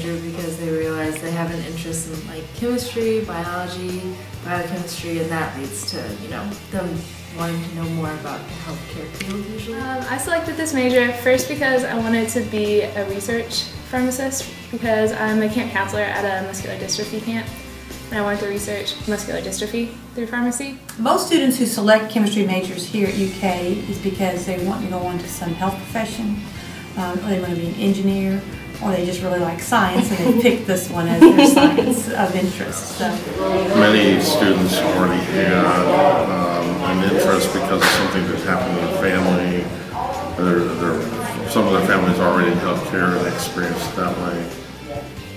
major because they realize they have an interest in like chemistry, biology, biochemistry, and that leads to, you know, them wanting to know more about the healthcare field usually. I selected this major first because I wanted to be a research pharmacist because I'm a camp counselor at a muscular dystrophy camp, and I wanted to research muscular dystrophy through pharmacy. Most students who select chemistry majors here at UK is because they want to go on to some health profession, or they want to be an engineer, or they just really like science and they pick this one as their science of interest. So. Many students already have an interest because of something that's happened in their family. Some of their families are already in healthcare and they experience it that way.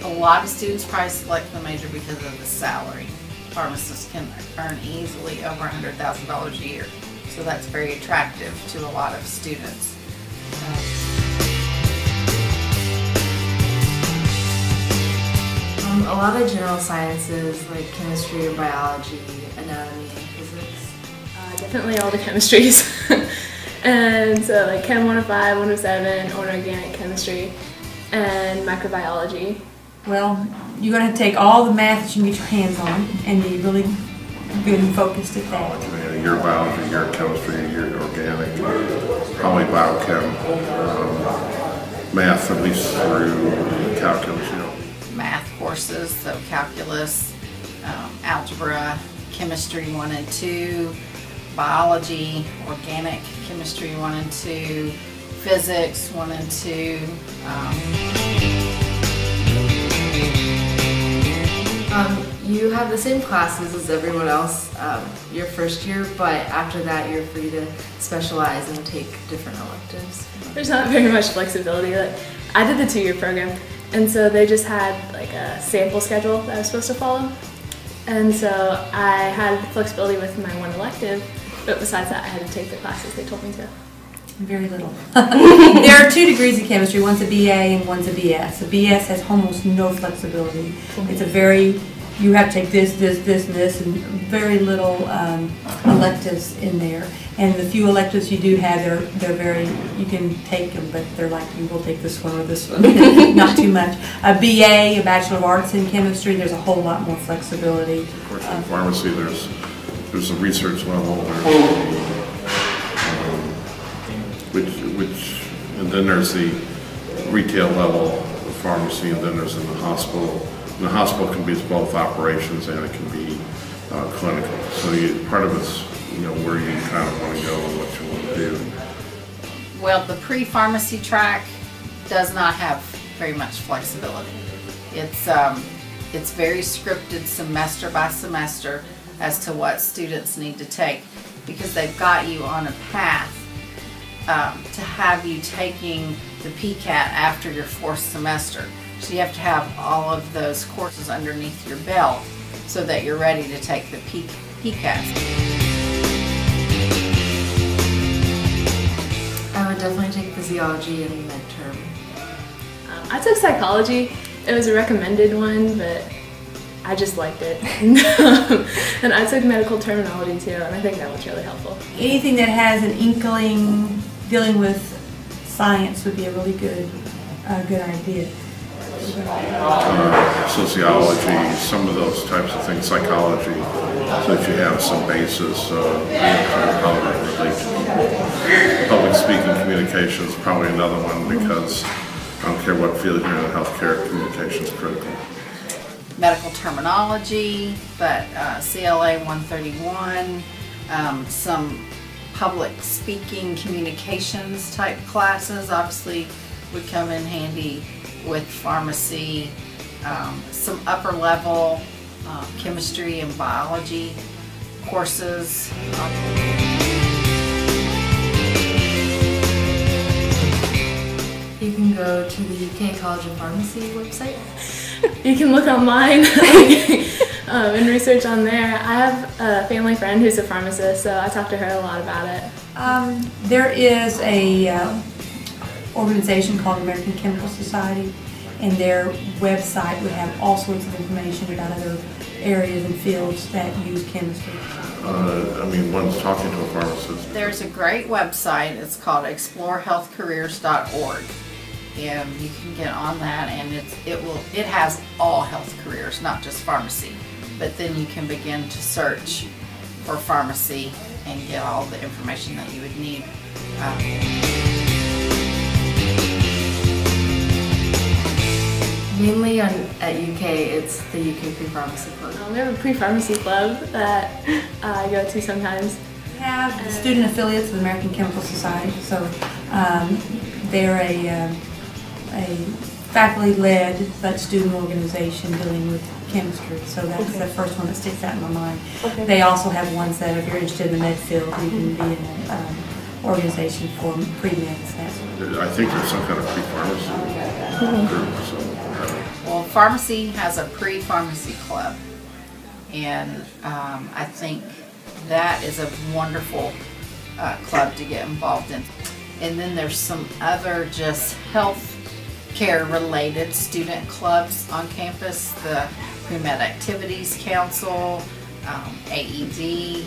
A lot of students probably select the major because of the salary. Pharmacists can earn easily over $100,000 a year, so that's very attractive to a lot of students. A lot of general sciences like chemistry or biology, anatomy, and physics. Definitely all the chemistries. And so like Chem 105, 107, or organic chemistry, and microbiology. Well, you're going to take all the math that you can get your hands on and be really good and focused at that. Your biology, your chemistry, your organic, probably biochem, math at least through calculus, you know. Math courses, so calculus, algebra, chemistry 1 and 2, biology, organic chemistry 1 and 2, physics 1 and 2. You have the same classes as everyone else your first year, but after that you're free to specialize and take different electives. There's not very much flexibility. Like, I did the 2-year program, and so they just had like a sample schedule that I was supposed to follow. And so I had flexibility with my one elective, but besides that I had to take the classes they told me to. Very little. There are 2 degrees of chemistry, one's a BA and one's a BS. A BS has almost no flexibility. It's a very, you have to take this, and this, and very little electives in there. And the few electives you do have, they're very, you can take them, but they're like, you will take this one or this one, not too much. A BA, a Bachelor of Arts in Chemistry, there's a whole lot more flexibility. Of course, in pharmacy, there's a research level, and then there's the retail level of pharmacy, and then there's in the hospital. And the hospital can be both operations and it can be clinical. So part of it's, you know, where you kind of want to go and what you want to do. Well, the pre-pharmacy track does not have very much flexibility. It's very scripted semester by semester as to what students need to take, because they've got you on a path to have you taking the PCAT after your 4th semester. So you have to have all of those courses underneath your belt so that you're ready to take the PCAT. I would definitely take physiology and midterm. I took psychology. It was a recommended one, but I just liked it. And I took medical terminology too, and I think that was really helpful. Anything that has an inkling dealing with science would be a really good idea. Sociology, some of those types of things, psychology, so that you have some basis how to relate to people. Public speaking communication is probably another one, because I don't care what field you're in, healthcare communication is critical. Medical terminology, but CLA 131, some public speaking communications type classes obviously would come in handy with pharmacy, some upper level chemistry and biology courses. You can go to the UK College of Pharmacy website. You can look online and research on there. I have a family friend who's a pharmacist, so I talked to her a lot about it. There is a organization called American Chemical Society, and their website would have all sorts of information about other areas and fields that use chemistry. I mean, one's talking to a pharmacist. There's a great website. It's called explorehealthcareers.org. and you can get on that, and it has all health careers, not just pharmacy. But then you can begin to search for pharmacy and get all the information that you would need. Mainly at UK, it's the UK Pre-Pharmacy Club. We have a pre-pharmacy club that I go to sometimes. We have the student affiliates of the American Chemical Society, so they're a faculty-led but student organization dealing with chemistry, so that's the first one that sticks out in my mind. Okay. They also have ones that if you're interested in the med field, you can be in an organization for pre-meds. I think there's some kind of pre-pharmacy group. So. Well, pharmacy has a pre-pharmacy club, and I think that is a wonderful club to get involved in. And then there's some other just health care related student clubs on campus, the Pre-Med Activities Council, AED.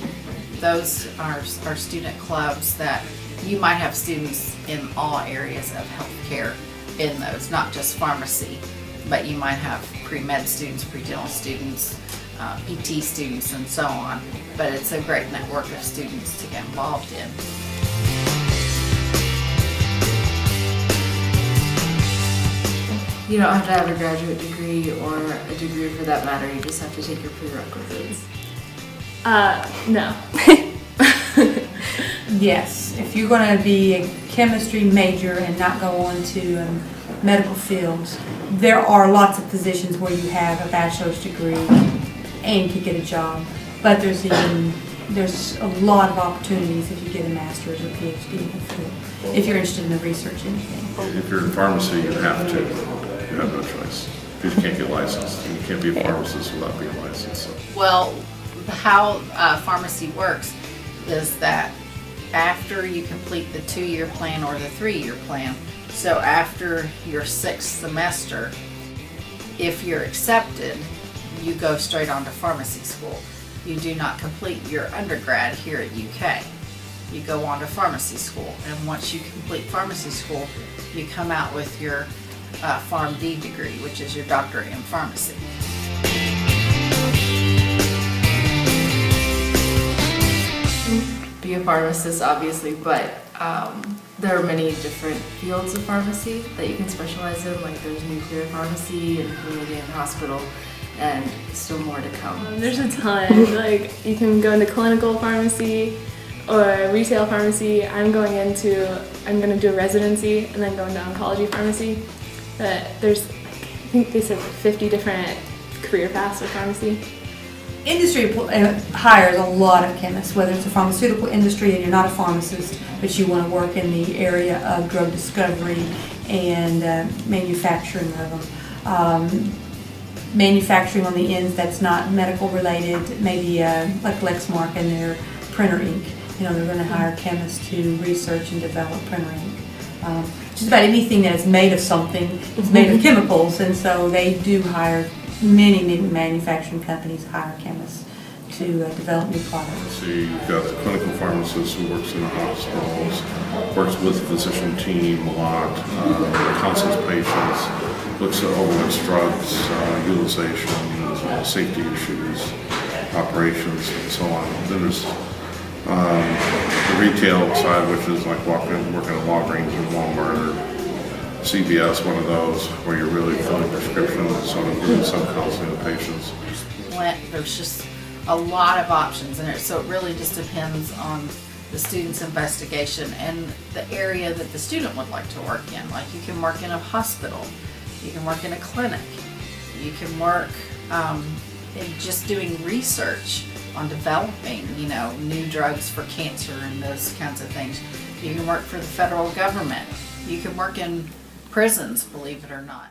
Those are student clubs that you might have students in all areas of healthcare in those, not just pharmacy, but you might have pre-med students, pre-dental students, PT students, and so on. But it's a great network of students to get involved in. You don't have to have a graduate degree or a degree for that matter, you just have to take your prerequisites. No. Yes, if you're going to be a chemistry major and not go on to medical fields, there are lots of positions where you have a bachelor's degree and you can get a job, but there's a lot of opportunities if you get a master's or PhD in the field, if you're interested in the research anything. If you're in pharmacy, you have to. You have no choice. You can't get licensed. You can't be a pharmacist without being licensed. So. Well, how pharmacy works is that after you complete the 2-year plan or the 3-year plan, so after your 6th semester, if you're accepted, you go straight on to pharmacy school. You do not complete your undergrad here at UK. You go on to pharmacy school, and once you complete pharmacy school, you come out with your PharmD degree, which is your doctorate in pharmacy. Be a pharmacist, obviously, but there are many different fields of pharmacy that you can specialize in. Like there's nuclear pharmacy and community and hospital, and still more to come. There's a ton. Like you can go into clinical pharmacy or retail pharmacy. I'm going to do a residency and then go into oncology pharmacy. But there's, I think they said 50 different career paths with pharmacy. Industry hires a lot of chemists, whether it's a pharmaceutical industry and you're not a pharmacist, but you want to work in the area of drug discovery and manufacturing of them. Manufacturing on the ends that's not medical related, maybe like Lexmark and their printer ink. You know, they're going to hire chemists to research and develop printer ink. Just about anything that is made of something is made of chemicals, and so they do hire. Many manufacturing companies hire chemists to develop new products. So you've got the clinical pharmacist who works in the hospitals, works with the physician team a lot, counsels patients, looks at overlooks drugs, utilization, safety issues, operations, and so on. Then there's the retail side, which is like working at Walgreens or Walmart or CVS, one of those where you're really filling prescriptions, sort of doing some counseling of patients. There's just a lot of options in it, so it really just depends on the student's investigation and the area that the student would like to work in. Like you can work in a hospital, you can work in a clinic, you can work in just doing research on developing, new drugs for cancer and those kinds of things. You can work for the federal government. You can work in prisons, believe it or not.